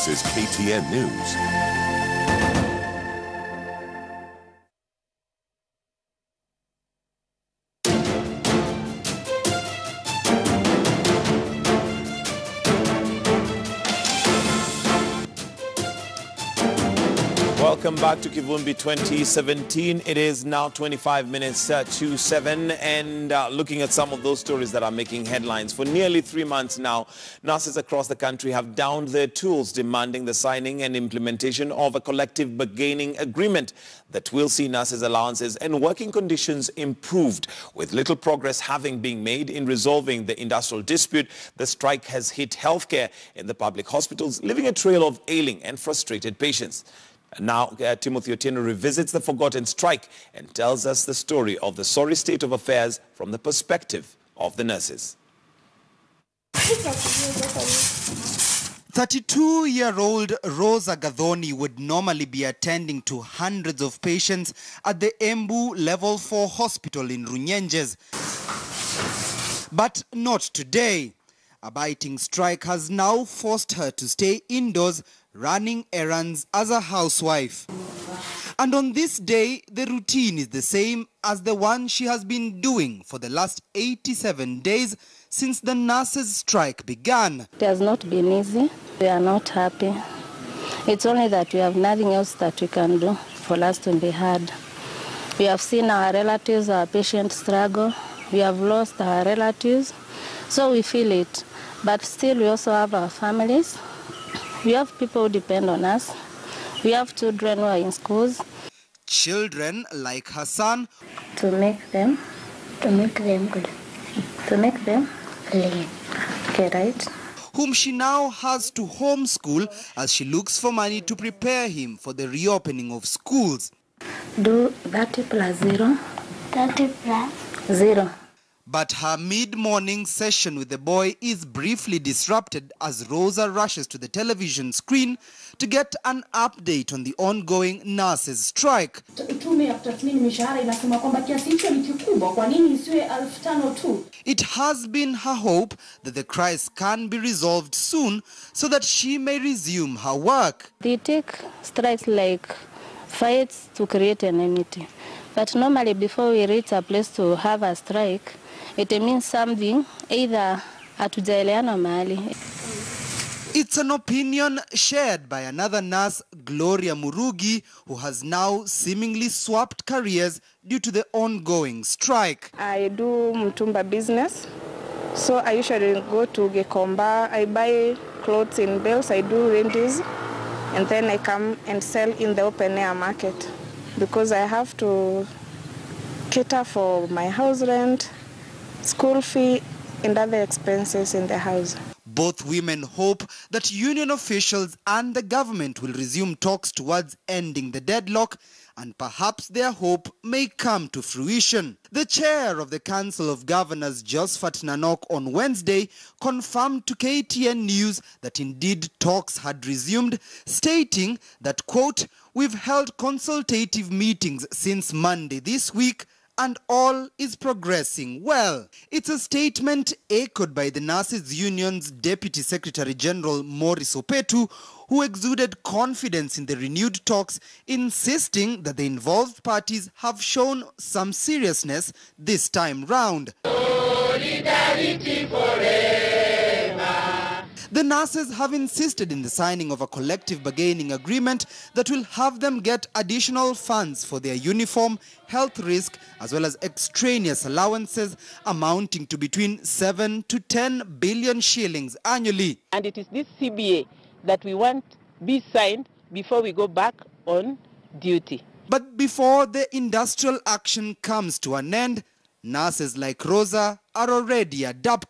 This is KTN News. Welcome back to Kivumbi 2017. It is now 25 minutes to 7, and looking at some of those stories that are making headlines. For nearly 3 months now, nurses across the country have downed their tools, demanding the signing and implementation of a collective bargaining agreement that will see nurses' allowances and working conditions improved. With little progress having been made in resolving the industrial dispute, the strike has hit healthcare in the public hospitals, leaving a trail of ailing and frustrated patients. Now, Timothy Otieno revisits the forgotten strike and tells us the story of the sorry state of affairs from the perspective of the nurses. 32-year-old Rosa Gathoni would normally be attending to hundreds of patients at the Embu Level 4 hospital in Runyenjes. But not today. A biting strike has now forced her to stay indoors, running errands as a housewife. And on this day, the routine is the same as the one she has been doing for the last 87 days since the nurses' strike began. It has not been easy. We are not happy. It's only that we have nothing else that we can do for us to be heard. We have seen our relatives, our patients struggle. We have lost our relatives, so we feel it. But still, we also have our families. We have people who depend on us. We have children who are in schools. Children like her son. To make them good. To make them clean. Okay, right? Whom she now has to homeschool as she looks for money to prepare him for the reopening of schools. Do 30 plus 0. 30 plus 0. But her mid-morning session with the boy is briefly disrupted as Rosa rushes to the television screen to get an update on the ongoing nurses' strike. It has been her hope that the crisis can be resolved soon so that she may resume her work. They take strikes like fights to create an enmity. But normally before we reach a place to have a strike, it means something, either hatujaelewana mahali. It's an opinion shared by another nurse, Gloria Murugi, who has now seemingly swapped careers due to the ongoing strike. I do mtumba business, so I usually go to Gekomba. I buy clothes in bales, I do rentals, and then I come and sell in the open air market because I have to cater for my house rent, school fee, and other expenses in the house. Both women hope that union officials and the government will resume talks towards ending the deadlock, and perhaps their hope may come to fruition. The chair of the Council of Governors, Josephat Nanok, on Wednesday confirmed to KTN News that indeed talks had resumed, stating that, quote, "We've held consultative meetings since Monday this week, and all is progressing well." It's a statement echoed by the Nurses Union's Deputy Secretary General Maurice Opetu, who exuded confidence in the renewed talks, insisting that the involved parties have shown some seriousness this time round. Solidarity forever. The nurses have insisted in the signing of a collective bargaining agreement that will have them get additional funds for their uniform, health risk, as well as extraneous allowances amounting to between 7 to 10 billion shillings annually. And it is this CBA that we want be signed before we go back on duty. But before the industrial action comes to an end, nurses like Rosa are already adapting.